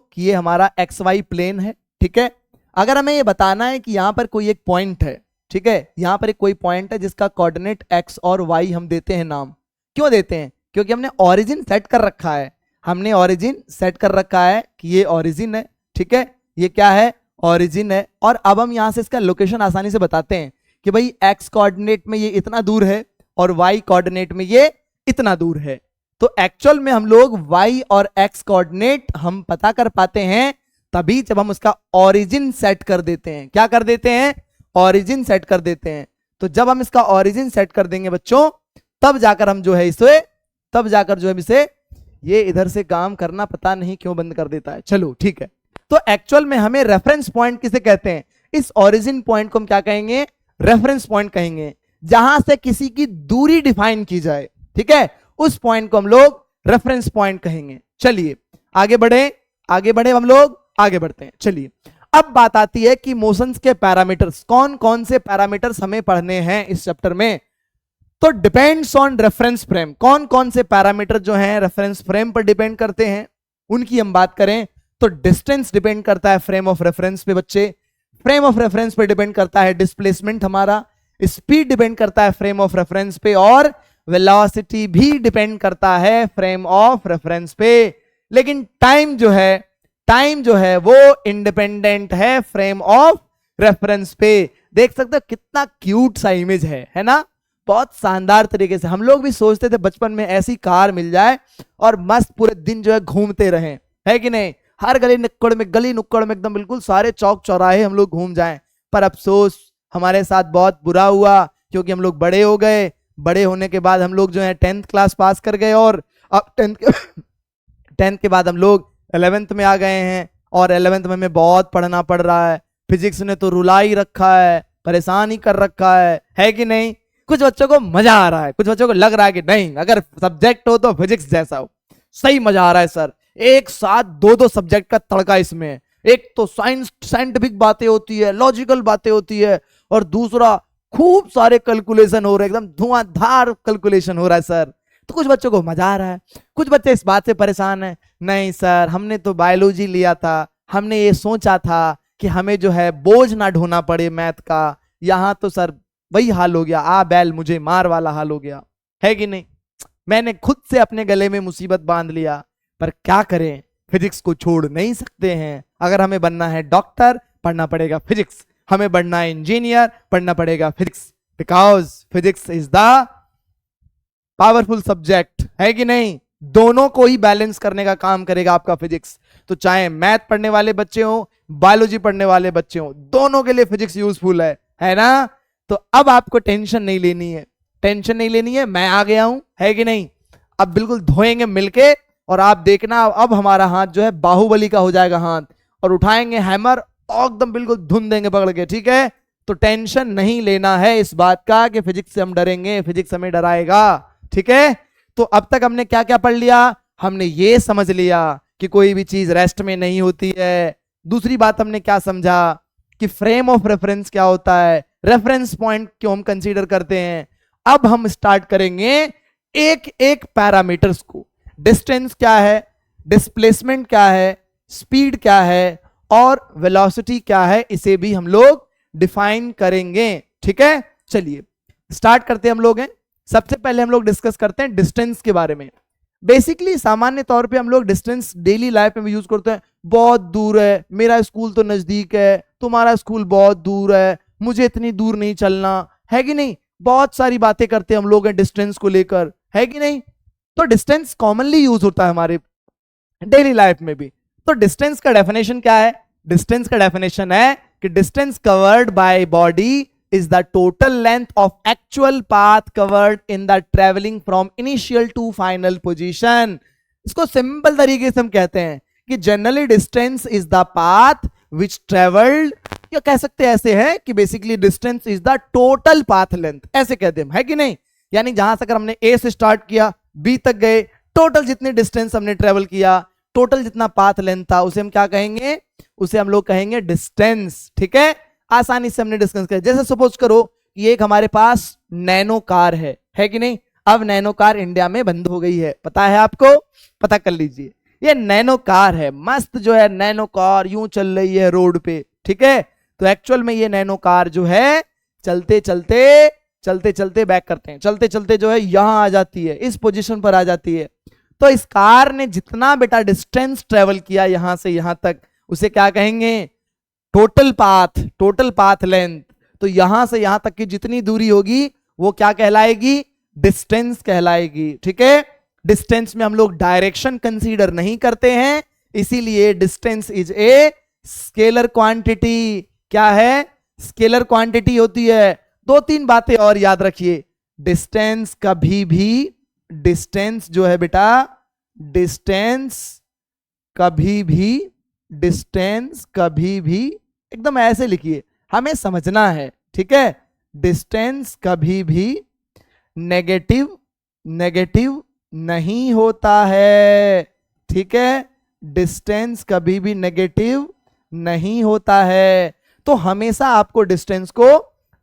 Speaker 1: कि ये हमारा एक्स वाई प्लेन है, ठीक है। अगर हमें ये बताना है कि यहां पर कोई एक पॉइंट है, ठीक है, यहां पर एक कोई पॉइंट है जिसका कोऑर्डिनेट एक्स और वाई हम देते हैं नाम। क्यों देते हैं? क्योंकि हमने ओरिजिन सेट कर रखा है, कि ये ओरिजिन है, ठीक है, ये क्या है? ओरिजिन है। और अब हम यहां से इसका लोकेशन आसानी से बताते हैं कि भाई एक्स कोऑर्डिनेट में ये इतना दूर है और वाई कोऑर्डिनेट में ये इतना दूर है। तो एक्चुअल में हम लोग y और x कोऑर्डिनेट हम पता कर पाते हैं तभी जब हम उसका ओरिजिन सेट कर देते हैं। क्या कर देते हैं? ओरिजिन सेट कर देते हैं। तो जब हम इसका ओरिजिन सेट कर देंगे बच्चों, तब जाकर हम जो है इसे ये इधर से काम करना पता नहीं क्यों बंद कर देता है। चलो ठीक है। तो एक्चुअल में हमें रेफरेंस पॉइंट किसे कहते हैं? इस ओरिजिन पॉइंट को हम क्या कहेंगे? रेफरेंस पॉइंट कहेंगे। जहां से किसी की दूरी डिफाइन की जाए, ठीक है, उस पॉइंट को हम लोग रेफरेंस पॉइंट कहेंगे। चलिए आगे बढ़े हम लोग आगे बढ़ते हैं। चलिए अब बात आती है कि मोशंस के पैरामीटर्स, कौन कौन से पैरामीटर्स हमें पढ़ने हैं इस चैप्टर में। तो डिपेंड्स ऑन रेफरेंस फ्रेम, कौन कौन से पैरामीटर जो हैं रेफरेंस फ्रेम पर डिपेंड करते हैं, उनकी हम बात करें तो डिस्टेंस डिपेंड करता है फ्रेम ऑफ रेफरेंस पे बच्चे। फ्रेम ऑफ रेफरेंस पे डिपेंड करता है डिस्प्लेसमेंट हमारा, स्पीड डिपेंड करता है फ्रेम ऑफ रेफरेंस पे, और वेलोसिटी भी डिपेंड करता है फ्रेम ऑफ रेफरेंस पे। लेकिन टाइम जो है वो इंडिपेंडेंट है फ्रेम ऑफ रेफरेंस पे। देख सकते हो कितना क्यूट सा इमेज है ना? बहुत शानदार तरीके से। हम लोग भी सोचते थे बचपन में ऐसी कार मिल जाए और मस्त पूरे दिन जो है घूमते रहें, है कि नहीं? हर गली नुक्कड़ में एकदम बिल्कुल सारे चौक चौराहे हम लोग घूम जाएं। पर अफसोस हमारे साथ बहुत बुरा हुआ, क्योंकि हम लोग बड़े हो गए। बड़े होने के बाद हम लोग जो है 10th क्लास पास कर गए, और अब 10th के बाद हम लोग 11th में आ गए हैं, और 11th में हमें बहुत पढ़ना पड़ रहा है। फिजिक्स ने तो रुला ही रखा है, परेशान ही कर रखा है कि नहीं? कुछ बच्चों को मजा आ रहा है, कुछ बच्चों को लग रहा है कि नहीं, अगर सब्जेक्ट हो तो फिजिक्स जैसा हो। सही मजा आ रहा है सर, एक साथ दो सब्जेक्ट का तड़का इसमें। एक तो साइंटिफिक बातें होती है, लॉजिकल बातें होती है, और दूसरा खूब सारे कैलकुलेशन हो रहे हैं, एकदम धुआंधार कैलकुलेशन हो रहा है सर। तो कुछ बच्चों को मजा आ रहा है, कुछ बच्चे इस बात से परेशान है, नहीं सर हमने तो बायोलॉजी लिया था, हमने ये सोचा था कि हमें जो है बोझ ना ढोना पड़े मैथ का, यहाँ तो सर वही हाल हो गया, आ बैल मुझे मार वाला हाल हो गया, है कि नहीं? मैंने खुद से अपने गले में मुसीबत बांध लिया। पर क्या करें, फिजिक्स को छोड़ नहीं सकते हैं। अगर हमें बनना है डॉक्टर, पढ़ना पड़ेगा फिजिक्स, हमें बनना है इंजीनियर, पढ़ना पड़ेगा physics, because physics is the powerful subject, है कि नहीं? दोनों को ही बैलेंस करने का काम करेगा आपका फिजिक्स। तो चाहे मैथ पढ़ने वाले बच्चे हो, बायोलॉजी पढ़ने वाले बच्चे हो, दोनों के लिए फिजिक्स यूजफुल है ना? तो अब आपको टेंशन नहीं लेनी है, मैं आ गया हूं, है कि नहीं? अब बिल्कुल धोएंगे मिलके, और आप देखना अब हमारा हाथ जो है बाहुबली का हो जाएगा हाथ, और उठाएंगे हैमर और एकदम बिल्कुल धुन देंगे पकड़ के, ठीक है? तो टेंशन नहीं लेना है इस बात का कि फिजिक्स से हम डरेंगे, फिजिक्स हमें डराएगा, ठीक है? तो अब तक हमने क्या क्या पढ़ लिया? हमने ये समझ लिया कि कोई भी चीज रेस्ट में नहीं होती है। दूसरी बात हमने क्या समझा कि फ्रेम ऑफ रेफरेंस क्या होता है, रेफरेंस पॉइंट क्यों हम कंसीडर करते हैं। अब हम स्टार्ट करेंगे एक एक पैरामीटर्स को, डिस्टेंस क्या है, डिस्प्लेसमेंट क्या है, स्पीड क्या है, और वेलोसिटी क्या है, इसे भी हम लोग डिफाइन करेंगे, ठीक है? चलिए स्टार्ट करते हैं हम लोग। सबसे पहले हम लोग डिस्कस करते हैं डिस्टेंस के बारे में। बेसिकली सामान्य तौर पे हम लोग डिस्टेंस डेली लाइफ में यूज करते हैं। बहुत दूर है, मेरा स्कूल तो नजदीक है, तुम्हारा स्कूल बहुत दूर है, मुझे इतनी दूर नहीं चलना, है कि नहीं? बहुत सारी बातें करते हैं हम लोग डिस्टेंस को लेकर, है कि नहीं? तो डिस्टेंस कॉमनली यूज होता है हमारे डेली लाइफ में भी। तो डिस्टेंस का डेफिनेशन क्या है? डिस्टेंस का डेफिनेशन है कि distance covered by body is the total length of actual path covered in the traveling from initial to final position। इसको सिंपल तरीके से हम कहते हैं कि generally distance is the path which travelled, या कह सकते हैं ऐसे है कि basically distance is the total path length, ऐसे कहते हैं, है कि नहीं। यानी जहां से अगर हमने ए से स्टार्ट किया बी तक गए, टोटल जितनी डिस्टेंस हमने ट्रेवल किया, टोटल जितना पाथ लेंथ था, उसे हम क्या कहेंगे, उसे हम लोग कहेंगे डिस्टेंस। ठीक है, आसानी से हमने डिस्टेंस किया। जैसे सपोज करो कि एक हमारे पास नैनो कार है कि नहीं। अब नैनो कार इंडिया में बंद हो गई है, पता है आपको, पता कर लीजिए। ये नैनो कार है, मस्त जो है नैनो कार यूं चल रही है रोड पे। ठीक है, तो एक्चुअल में ये नैनो कार जो है चलते चलते बैक करते हैं, चलते चलते जो है यहां आ जाती है, इस पोजीशन पर आ जाती है। तो इस कार ने जितना बेटा डिस्टेंस ट्रेवल किया यहां से यहां तक, उसे क्या कहेंगे, टोटल पाथ लेंथ। तो यहां से यहां तक की जितनी दूरी होगी वो क्या कहलाएगी, डिस्टेंस कहलाएगी। ठीक है, डिस्टेंस में हम लोग डायरेक्शन कंसीडर नहीं करते हैं, इसीलिए distance is a scalar quantity. क्या है, स्केलर क्वांटिटी होती है। दो तीन बातें और याद रखिए, डिस्टेंस कभी भी, डिस्टेंस जो है बेटा, डिस्टेंस कभी भी एकदम ऐसे लिखिए, हमें समझना है। ठीक है, डिस्टेंस कभी भी नेगेटिव नहीं होता है। ठीक है, डिस्टेंस कभी भी नेगेटिव नहीं होता है, तो हमेशा आपको डिस्टेंस को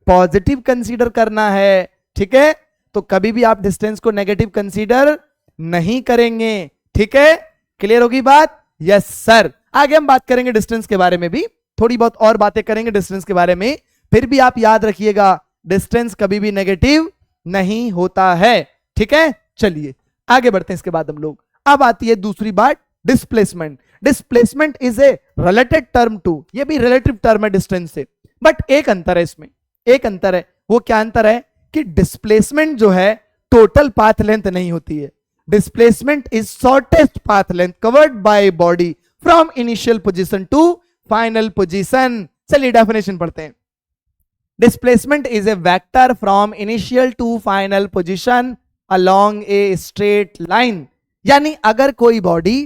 Speaker 1: पॉजिटिव कंसीडर करना है। ठीक है, तो कभी भी आप डिस्टेंस को नेगेटिव कंसीडर नहीं करेंगे। ठीक है, क्लियर होगी बात, यस सर। आगे हम बात करेंगे डिस्टेंस के बारे में भी, थोड़ी बहुत और बातें करेंगे डिस्टेंस के बारे में, फिर भी आप याद रखिएगा डिस्टेंस कभी भी नेगेटिव नहीं होता है। ठीक है, चलिए आगे बढ़ते हैं। इसके बाद हम लोग, अब आती है दूसरी बात, displacement. Displacement is a related term to, ये भी रिलेटिव टर्म है डिस्टेंस से, बट एक अंतर है इसमें, एक अंतर है। वो क्या अंतर है कि डिस्प्लेसमेंट जो है टोटल पाथ लेंथ नहीं होती है। Displacement is shortest path length covered by body from initial position to final position. चलिए डेफिनेशन पढ़ते हैं। Displacement is a vector from initial to final position along a straight line. यानी अगर कोई body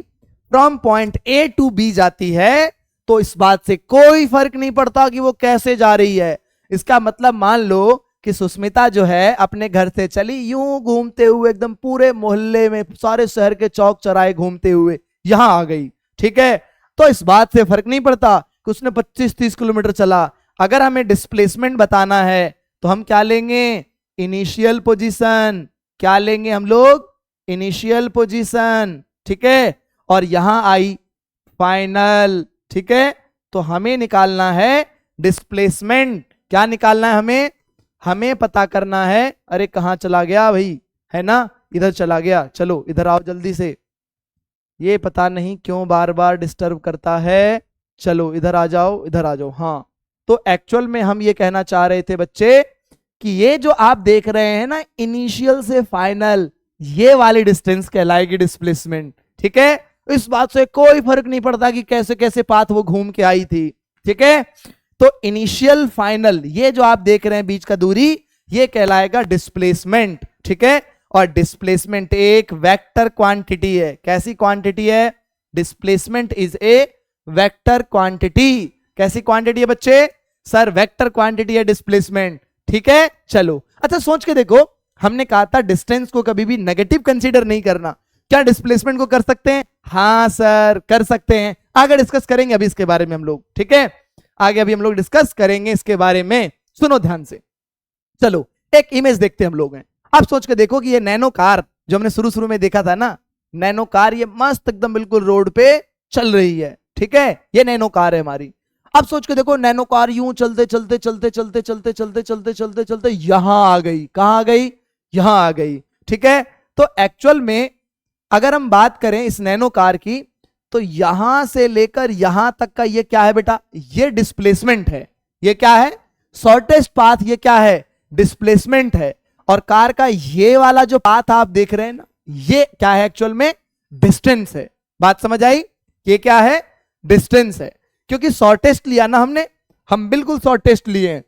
Speaker 1: from point A to B जाती है तो इस बात से कोई फर्क नहीं पड़ता कि वो कैसे जा रही है। इसका मतलब मान लो कि सुष्मिता जो है अपने घर से चली यूं घूमते हुए एकदम पूरे मोहल्ले में, सारे शहर के चौक चौराहे घूमते हुए यहां आ गई। ठीक है, तो इस बात से फर्क नहीं पड़ता कि उसने 25-30 किलोमीटर चला। अगर हमें डिस्प्लेसमेंट बताना है तो हम क्या लेंगे, इनिशियल पोजीशन। क्या लेंगे हम लोग, इनिशियल पोजीशन। ठीक है, और यहां आई फाइनल। ठीक है, तो हमें निकालना है डिस्प्लेसमेंट। क्या निकालना है हमें पता करना है। अरे कहां चला गया भाई, है ना, इधर चला गया। चलो इधर आओ जल्दी से, ये पता नहीं क्यों बार बार डिस्टर्ब करता है। चलो इधर आ जाओ, इधर आ जाओ। हाँ, तो एक्चुअल में हम ये कहना चाह रहे थे बच्चे कि ये जो आप देख रहे हैं ना इनिशियल से फाइनल, ये वाली डिस्टेंस कहलाएगी डिस्प्लेसमेंट। ठीक है, इस बात से कोई फर्क नहीं पड़ता कि कैसे कैसे पाथ वो घूम के आई थी। ठीक है, तो इनिशियल फाइनल ये जो आप देख रहे हैं बीच का दूरी, ये कहलाएगा डिस्प्लेसमेंट। ठीक है, और डिस्प्लेसमेंट एक वेक्टर क्वांटिटी है। कैसी क्वांटिटी है, displacement is a vector quantity. कैसी क्वांटिटी है बच्चे, सर वेक्टर क्वांटिटी है डिस्प्लेसमेंट। ठीक है, चलो अच्छा सोच के देखो, हमने कहा था डिस्टेंस को कभी भी नेगेटिव कंसीडर नहीं करना, क्या डिस्प्लेसमेंट को कर सकते हैं? हाँ सर कर सकते हैं। आगे डिस्कस करेंगे अभी इसके बारे में हम लोग। ठीक है, आगे अभी हम लोग डिस्कस करेंगे इसके बारे में, सुनो ध्यान से। चलो एक इमेज देखते हैं हम लोग। अब सोच के देखो कि ये नैनो कार जो हमने शुरू में देखा था ना, नैनो कार ये मस्त एकदम बिल्कुल रोड पे चल रही है। ठीक है, ये नैनो कार है हमारी। अब सोच के देखो नैनो कार यूं चलते चलते चलते चलते चलते चलते चलते चलते चलते यहां आ गई। कहां आ गई, यहां आ गई। ठीक है, तो एक्चुअल में अगर हम बात करें इस नैनो कार की, तो यहां से लेकर यहां तक का ये क्या है बेटा, ये डिस्प्लेसमेंट है। ये क्या है, शॉर्टेस्ट पाथ, ये क्या है, डिस्प्लेसमेंट है। और कार का ये वाला जो पाथ आप देख रहे हैं ना, ये क्या है, एक्चुअल में डिस्टेंस है। बात समझ आई, ये क्या है, डिस्टेंस है। क्योंकि शॉर्टेस्ट लिया ना हमने, हम बिल्कुल शॉर्टेस्ट लिए हैं,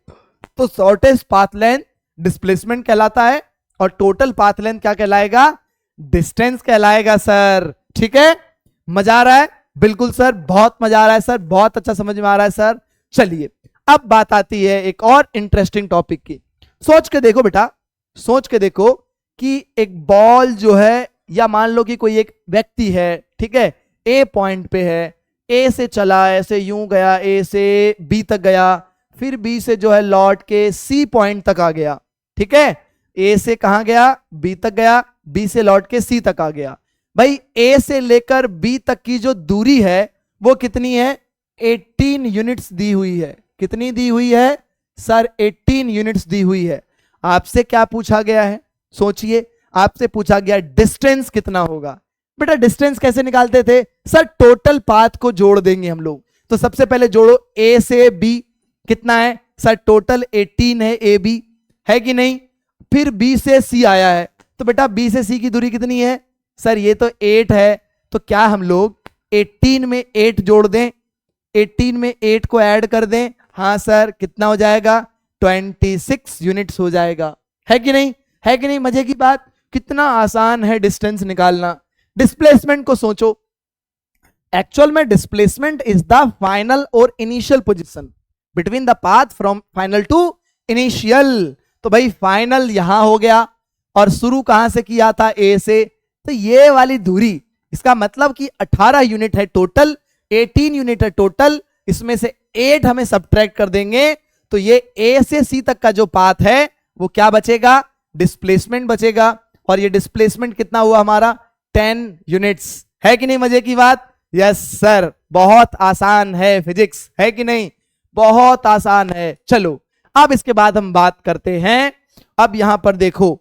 Speaker 1: तो शॉर्टेस्ट पाथ लेंथ डिस्प्लेसमेंट कहलाता है और टोटल पाथ लेंथ क्या कहलाएगा, डिस्टेंस कहलाएगा सर। ठीक है, मजा आ रहा है, बिल्कुल सर, बहुत मजा आ रहा है सर, बहुत अच्छा समझ में आ रहा है सर। चलिए अब बात आती है एक और इंटरेस्टिंग टॉपिक की। सोच के देखो बेटा, सोच के देखो कि एक बॉल जो है, या मान लो कि कोई एक व्यक्ति है, ठीक है, ए पॉइंट पे है, ए से चला, ऐसे यूं गया, ए से बी तक गया, फिर बी से जो है लौट के सी पॉइंट तक आ गया, ठीक है। ए से कहां गया, बी तक गया, बी से लौट के सी तक आ गया। भाई ए से लेकर बी तक की जो दूरी है वो कितनी है, 18 यूनिट्स दी हुई है। कितनी दी हुई है सर, 18 यूनिट्स दी हुई है। आपसे क्या पूछा गया है, सोचिए, आपसे पूछा गया डिस्टेंस कितना होगा। बेटा डिस्टेंस कैसे निकालते थे सर, टोटल पाथ को जोड़ देंगे हम लोग। तो सबसे पहले जोड़ो, ए से बी कितना है सर, टोटल 18 है ए बी, है कि नहीं। फिर बी से सी आया है, तो बेटा बी से सी की दूरी कितनी है सर, ये तो 8 है। तो क्या हम लोग 18 में 8 जोड़ दें, 18 में 8 को ऐड कर दें, हाँ सर कितना हो जाएगा, 26 यूनिट्स हो जाएगा, है कि नहीं, है कि नहीं। मजे की बात, कितना आसान है डिस्टेंस निकालना। डिस्प्लेसमेंट को सोचो, एक्चुअल में डिस्प्लेसमेंट इज द फाइनल और initial position between the path from final to initial. तो भाई फाइनल यहां हो गया और शुरू कहां से किया था, ए से, तो ये वाली दूरी, इसका मतलब कि 18 यूनिट है टोटल, 18 यूनिट है टोटल, इसमें से 8 हमें सब्ट्रैक्ट कर देंगे, तो ये ए से सी तक का जो पाथ है वो क्या बचेगा, डिस्प्लेसमेंट बचेगा। और ये डिस्प्लेसमेंट कितना हुआ हमारा, 10 यूनिट्स, है कि नहीं। मजे की बात, यस सर, बहुत आसान है फिजिक्स, है कि नहीं, बहुत आसान है। चलो अब इसके बाद हम बात करते हैं, अब यहां पर देखो,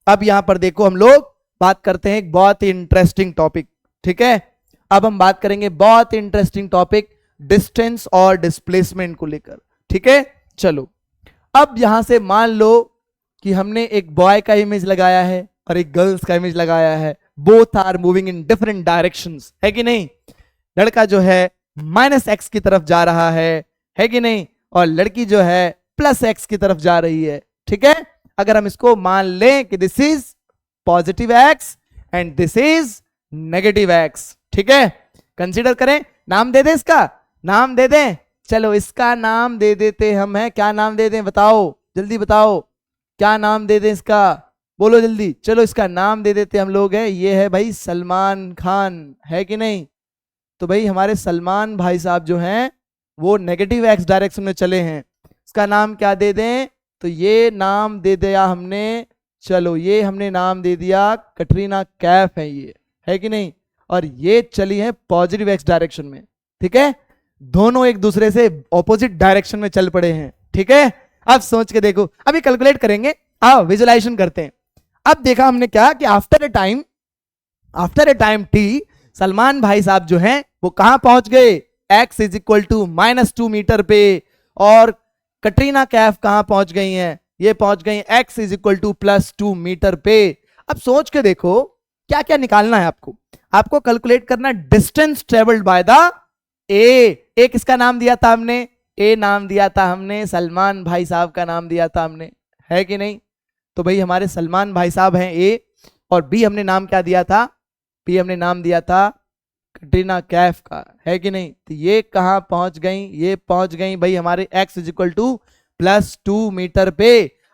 Speaker 1: अब यहां पर देखो, हम लोग बात करते हैं एक बहुत ही इंटरेस्टिंग टॉपिक, ठीक है। अब हम बात करेंगे बहुत ही इंटरेस्टिंग टॉपिक, डिस्टेंस और डिस्प्लेसमेंट को लेकर, ठीक है। चलो अब यहां से मान लो कि हमने एक बॉय का इमेज लगाया है और एक गर्ल्स का इमेज लगाया है, both are moving in different directions, है कि नहीं। लड़का जो है -x की तरफ जा रहा है कि नहीं, और लड़की जो है +x की तरफ जा रही है, ठीक है। अगर हम इसको मान लें कि this is positive x and this is negative x, ठीक है, कंसीडर करें, नाम दे दें, इसका नाम दे दें, चलो इसका नाम दे देते हम, है क्या नाम दे दें, बताओ जल्दी बताओ, क्या नाम दे दें इसका, बोलो जल्दी, चलो इसका नाम दे देते हम लोग, है ये है भाई सलमान खान, है कि नहीं। तो भाई हमारे सलमान भाई साहब जो हैं वो नेगेटिव x डायरेक्शन में चले हैं, इसका नाम क्या दे दें, तो ये नाम दे दिया हमने, चलो ये हमने नाम दे दिया कटरीना कैफ है ये, है कि नहीं, और ये चली है पॉजिटिव x डायरेक्शन में, ठीक है। दोनों एक दूसरे से ऑपोजिट डायरेक्शन में चल पड़े हैं, ठीक है। अब सोच के देखो, अभी कैलकुलेट करेंगे, आओ विजुलाइजेशन करते हैं। अब देखा हमने क्या कि after a time T, Salman भाई साहब जो हैं वो कहां पहुंच गए, x is equal to -2 metre पे, और कटरीना कैफ कहां पहुंच गई हैं, ये पहुंच गई x is equal to +2 metre पे। अब सोच के देखो क्या क्या निकालना है आपको कैलकुलेट करना डिस्टेंस ट्रेवल्ड बाय द ए किसका नाम दिया था हमने, ए नाम दिया था हमने, सलमान भाई साहब का नाम दिया था हमने, है कि नहीं। तो भाई हमारे सलमान भाई साहब हैं ए, और बी हमने नाम क्या दिया था, बी हमने नाम दिया था कटरीना कैफ का, है कि नहीं। तो ये कहां पहुंच गई, ये पहुंच गई भाई हमारे x is equal to +2 metre पे।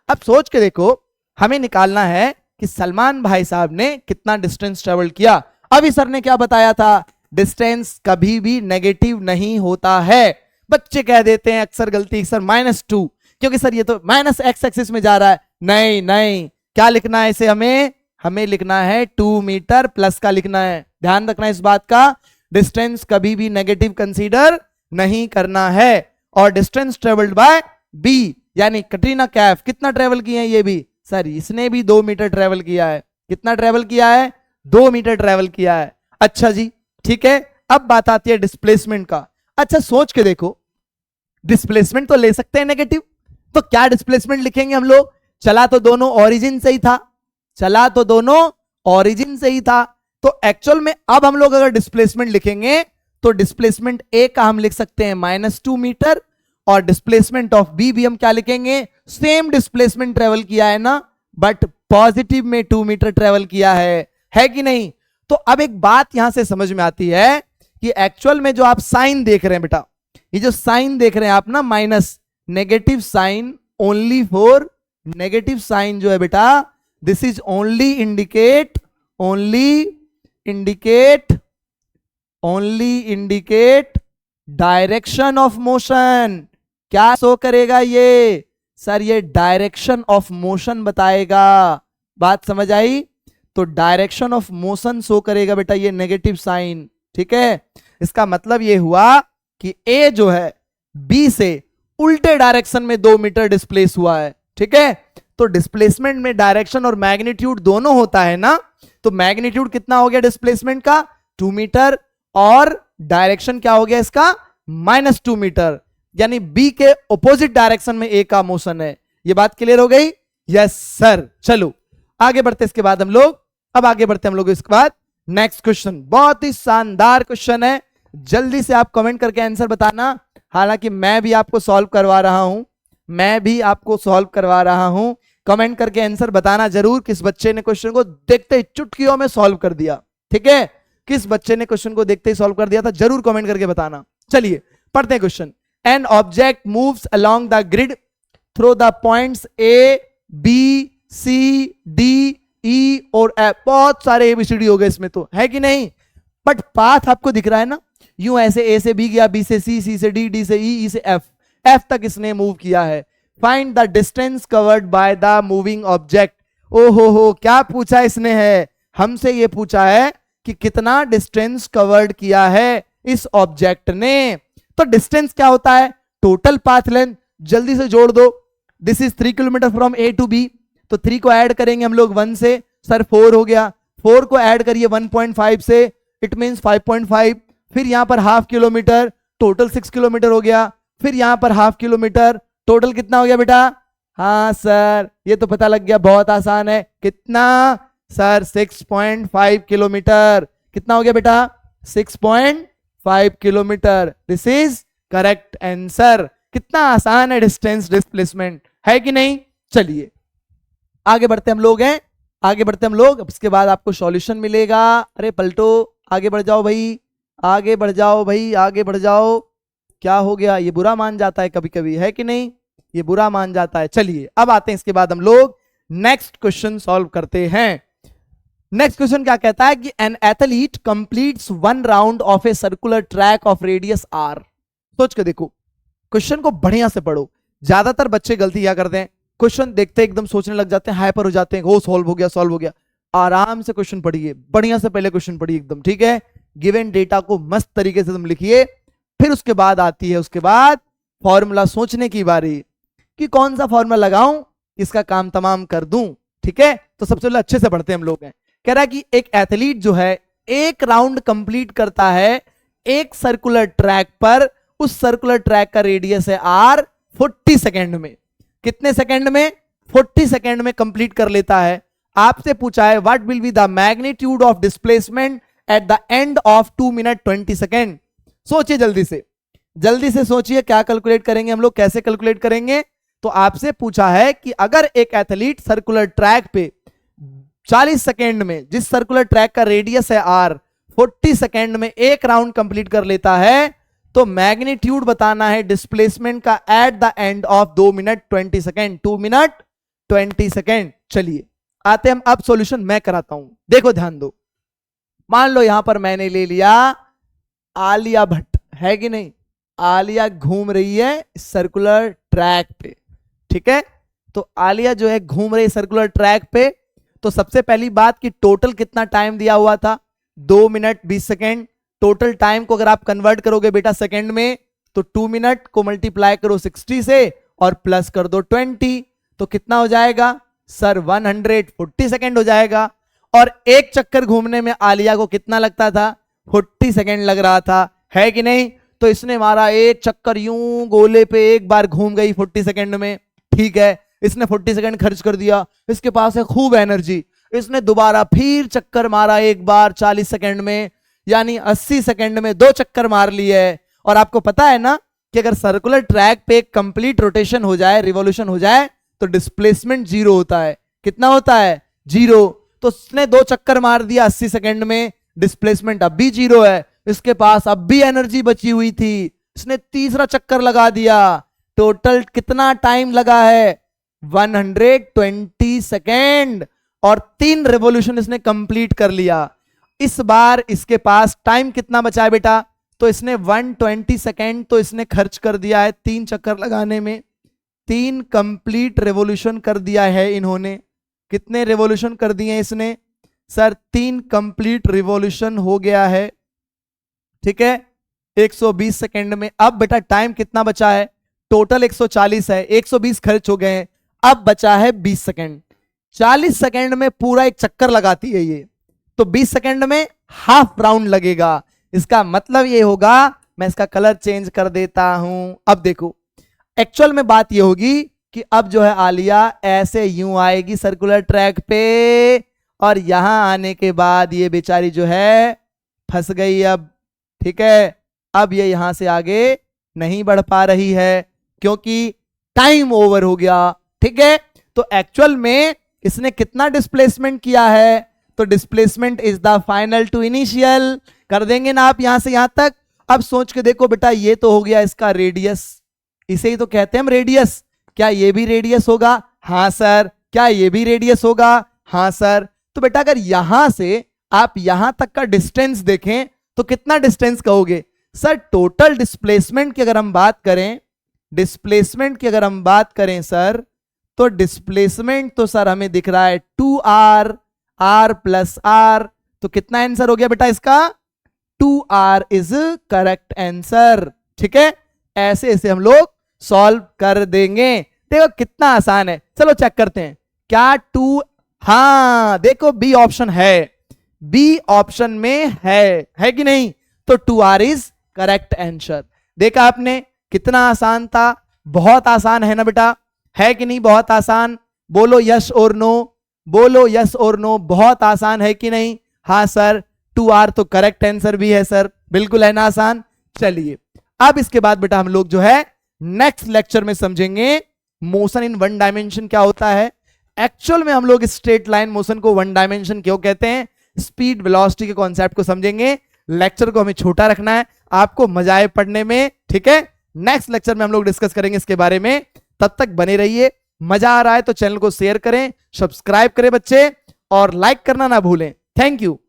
Speaker 1: अब सोच के देखो, हमें निकालना है कि सलमान भाई साहब ने कितना डिस्टेंस ट्रेवल किया। अभी सर ने क्या बताया था, डिस्टेंस कभी भी नेगेटिव नहीं होता है। बच्चे कह देते हैं अक्सर गलती, सर -2, क्योंकि सर ये तो -x एक्सिस में जा रहा है। नहीं नहीं, क्या लिखना है इसे, हमें लिखना है 2 मीटर प्लस का लिखना है, ध्यान रखना इस बात का, डिस्टेंस कभी भी नेगेटिव कंसीडर नहीं करना है। और डिस्टेंस ट्रेवल्ड बाय बी, यानी कटरीना कैफ कितना ट्रेवल किए हैं, ये भी सर इसने भी 2 मीटर ट्रेवल किया है। कितना ट्रेवल किया है, 2 मीटर ट्रेवल किया है। अच्छा जी ठीक है, अब बात आती है डिस्प्लेसमेंट का। अच्छा सोच के देखो, डिस्प्लेसमेंट तो ले सकते हैं नेगेटिव, तो क्या डिस्प्लेसमेंट लिखेंगे हम लोग, चला तो दोनों ओरिजिन से ही था, चला तो दोनों ओरिजिन से ही था, तो एक्चुअल में अब हम लोग अगर डिस्प्लेसमेंट लिखेंगे तो डिस्प्लेसमेंट ए का हम लिख सकते हैं -2 मीटर, और डिस्प्लेसमेंट ऑफ बी भी हम क्या लिखेंगे, सेम डिस्प्लेसमेंट ट्रेवल किया है ना, बट पॉजिटिव में 2 मीटर ट्रेवल किया है कि नहीं। तो अब एक बात यहां से समझ में आती है कि एक्चुअल में जो आप साइन देख रहे हैं बेटा, ये जो साइन देख रहे हैं आप ना, minus negative sign, only for negative sign जो है बेटा, this is only indicate direction of motion. क्या शो करेगा ये सर? ये डायरेक्शन ऑफ मोशन बताएगा। बात समझ आई? तो डायरेक्शन ऑफ मोशन शो करेगा बेटा ये नेगेटिव साइन। ठीक है, इसका मतलब ये हुआ कि ए जो है बी से उल्टे डायरेक्शन में 2 मीटर डिस्प्लेस हुआ है। ठीक है, तो डिस्प्लेसमेंट में डायरेक्शन और मैग्नीट्यूड दोनों होता है ना, तो मैग्नीट्यूड कितना हो गया डिस्प्लेसमेंट का? 2 मीटर, और डायरेक्शन क्या हो गया इसका? -2 मीटर, यानी बी के ऑपोजिट डायरेक्शन में ए का मोशन है। ये बात क्लियर हो गई? Yes sir. चलो आगे बढ़ते, इसके बाद हम लोग इसके बाद नेक्स्ट क्वेश्चन। बहुत ही शानदार क्वेश्चन है, जल्दी से आप कमेंट करके आंसर बताना। हालांकि मैं भी आपको सॉल्व करवा रहा हूं, कमेंट करके आंसर बताना जरूर। किस बच्चे ने क्वेश्चन को देखते ही चुटकियों में सॉल्व कर दिया? ठीक है, किस बच्चे ने क्वेश्चन को देखते ही सॉल्व कर दिया था, जरूर कमेंट करके बताना। चलिए पढ़ते हैं question. An object moves along the grid through the points A, B, C, D, E और एफ। बहुत सारे एबीसीडी हो गए इसमें, तो है कि नहीं? बट पाथ आपको दिख रहा है ना, यूं ऐसे ए से बी गया, बी से सी, सी से डी, डी से ई, ई से एफ, एफ तक इसने मूव किया है। Find the distance covered by the moving object. ओहो, क्या पूछा इसने? है हमसे ये पूछा है कि कितना डिस्टेंस कवर्ड किया है इस ऑब्जेक्ट ने। तो डिस्टेंस क्या होता है? Total path length. जल्दी से जोड़ दो। This is 3 kilometre from A to B, तो 3 को ऐड करेंगे हम लोग 1 से, सर 4 हो गया। 4 को ऐड करिए 1.5 से, इट मींस 5.5। फिर यहां पर हाफ किलोमीटर, टोटल 6 किलोमीटर हो गया। फिर यहां पर हाफ किलोमीटर, टोटल कितना हो गया बेटा? हाँ सर, ये तो पता लग गया, बहुत आसान है। कितना सर? 6.5 किलोमीटर। कितना हो गया बेटा? 6.5 kilometre. This is correct answer. कितना आसान है डिस्टेंस डिस्प्लेसमेंट, है कि नहीं? चलिए आगे बढ़ते हम लोग। इसके बाद आपको सॉल्यूशन मिलेगा। अरे पलटो, आगे बढ़ जाओ भाई, आगे बढ़ जाओ। क्या हो गया? ये बुरा मान जाता है कभी कभी, है कि नहीं? ये बुरा मान जाता है। चलिए अब आते हैं, इसके बाद हम लोग नेक्स्ट क्वेश्चन सॉल्व करते हैं। नेक्स्ट क्वेश्चन क्या कहता है कि an athlete completes 1 round of a circular track of radius R. सोच के देखो, क्वेश्चन को बढ़िया से पढ़ो। ज्यादातर बच्चे गलती क्या करते हैं, क्वेश्चन देखते एकदम सोचने लग जाते हैं, हाइपर हो जाते हैं, वो सॉल्व हो गया। आराम से क्वेश्चन पढ़िए, बढ़िया से पहले क्वेश्चन पढ़िए एकदम, ठीक है? गिवन डेटा को मस्त तरीके से तुम लिखिए, फिर उसके बाद आती है फॉर्मूला सोचने की बारी कि कौन सा फॉर्मूला लगाऊं, इसका काम तमाम कर दूं। ठीक है, तो सबसे पहले अच्छे से पढ़ते हैं हम लोग। कह रहा है कि एक एथलीट जो है 1 राउंड कंप्लीट करता है एक सर्कुलर ट्रैक पर। उस सर्कुलर ट्रैक का रेडियस है आर 40 सेकेंड में। कितने सेकेंड में? 40 सेकेंड में कंप्लीट कर लेता है। आपसे पूछा है what will be the magnitude of displacement at the end of 2 minute 20 second. सोचिए जल्दी से सोचिए, क्या कैलकुलेट करेंगे हम लोग, कैसे कैलकुलेट करेंगे? तो आपसे पूछा है कि अगर एक एथलीट सर्कुलर ट्रैक पे 40 सेकेंड में, जिस सर्कुलर ट्रैक का रेडियस है आर, 40 सेकेंड में 1 राउंड कंप्लीट कर लेता है, तो मैग्नीट्यूड बताना है डिस्प्लेसमेंट का at the end of 2 minute 20 second, 2 minute 20 second. चलिए आते हम, अब सॉल्यूशन मैं कराता हूं, देखो ध्यान दो। मान लो यहां पर मैंने ले लिया आलिया भट्ट, है कि नहीं? आलिया घूम रही है सर्कुलर ट्रैक पे, ठीक है? तो आलिया जो है घूम रही है सर्कुलर ट्रैक पे, तो सबसे पहली बात कि टोटल कितना टाइम दिया हुआ था? 2 मिनट 20 सेकेंड। टोटल टाइम को अगर आप कन्वर्ट करोगे बेटा सेकेंड में, तो 2 मिनट को मल्टीप्लाई करो 60 से और प्लस कर दो 20, तो कितना हो जाएगा सर? 140 सेकेंड हो जाएगा। और एक चक्कर घूमने में आलिया को कितना लगता था? 40 सेकेंड लग रहा था, है कि नहीं? तो इसने मारा एक चक्कर यूं गोले पे, एक बार घूम गई 40 सेकेंड में, ठीक है? इसने 40 सेकेंड खर्च कर दिया, इसके पास है खूब एनर्जी। इसने दोबारा फिर चक्कर मारा एक बार 40 सेकेंड में, यानी 80 सेकेंड में 2 चक्कर मार लिए है। और आपको पता है ना कि अगर सर्कुलर ट्रैक पे एक कंप्लीट रोटेशन हो जाए, रिवॉल्यूशन हो जाए, तो डिस्प्लेसमेंट 0 होता है। कितना होता है? 0। तो उसने 2 चक्कर मार दिया 80 सेकेंड में, डिस्प्लेसमेंट अब भी 0 है। इसके पास अब भी एनर्जी बची हुई थी, इसने तीसरा चक्कर लगा दिया। टोटल कितना टाइम लगा है? 120 सेकेंड, और 3 रेवोल्यूशन इसने कंप्लीट कर लिया। इस बार इसके पास टाइम कितना बचा है बेटा? तो इसने 120 सेकेंड तो इसने खर्च कर दिया है 3 चक्कर लगाने में। 3 कंप्लीट रेवोल्यूशन कर दिया है इन्होंने। कितने रेवोल्यूशन कर दिए इसने? सर 3 कंप्लीट रिवॉल्यूशन हो गया है, ठीक है, 120 सेकेंड में। अब बेटा टाइम कितना बचा है? टोटल 140 है, 120 खर्च हो गए हैं, अब बचा है 20 सेकेंड। 40 सेकेंड में पूरा एक चक्कर लगाती है ये, तो 20 सेकेंड में हाफ राउंड लगेगा। इसका मतलब ये होगा, मैं इसका कलर चेंज कर देता हूं। अब देखो एक्चुअल में बात ये होगी कि अब जो है आलिया ऐसे यूं आएगी सर्कुलर ट्रैक पे, और यहां आने के बाद ये बेचारी जो है फंस गई अब, ठीक है। अब ये यहां से आगे नहीं बढ़ पा रही है क्योंकि टाइम ओवर हो गया, ठीक है। तो एक्चुअल में इसने कितना डिस्प्लेसमेंट किया है? तो displacement is the final to initial. कर देंगे ना आप यहां से यहां तक। अब सोच के देखो बेटा, ये तो हो गया इसका रेडियस, इसे ही तो कहते हैं हम रेडियस। क्या ये भी रेडियस होगा? हाँ सर। क्या ये भी रेडियस होगा? हाँ सर। तो बेटा अगर यहां से आप यहां तक का डिस्टेंस देखें तो कितना डिस्टेंस कहोगे? सर टोटल डिस्प्लेसमेंट की अगर हम बात करें, डिस्प्लेसमेंट की अगर हम बात करें सर, तो डिस्प्लेसमेंट तो सर हमें दिख रहा है 2r, r प्लस r। तो कितना आंसर हो गया बेटा इसका? 2r इज करेक्ट आंसर, ठीक है। ऐसे ऐसे हम लोग सॉल्व कर देंगे। देखो कितना आसान है। चलो चेक करते हैं क्या 2, हाँ देखो बी ऑप्शन है, बी ऑप्शन में है कि नहीं? तो 2r इज करेक्ट आंसर। देखा आपने कितना आसान था? बहुत आसान है ना बेटा, है कि नहीं? बहुत आसान। बोलो यस और नो, बोलो यस और नो। बहुत आसान है कि नहीं? हाँ सर, 2r तो करेक्ट आंसर भी है सर, बिल्कुल है ना आसान। चलिए अब इसके बाद बेटा हम लोग जो है नेक्स्ट लेक्चर में समझेंगे मोशन इन वन डायमेंशन क्या होता है। एक्चुअल में हम लोग स्ट्रेट लाइन मोशन को वन डायमेंशन क्यों कहते हैं, स्पीड वेलोसिटी के कॉन्सेप्ट को समझेंगे। लेक्चर को हमें छोटा रखना है, आपको मजा आए पढ़ने में, ठीक है। नेक्स्ट लेक्चर में हम लोग डिस्कस करेंगे इसके बारे में। तब तक बने रहिए। मजा आ रहा है तो चैनल को शेयर करें, सब्सक्राइब करें बच्चे, और लाइक करना ना भूलें। Thank you.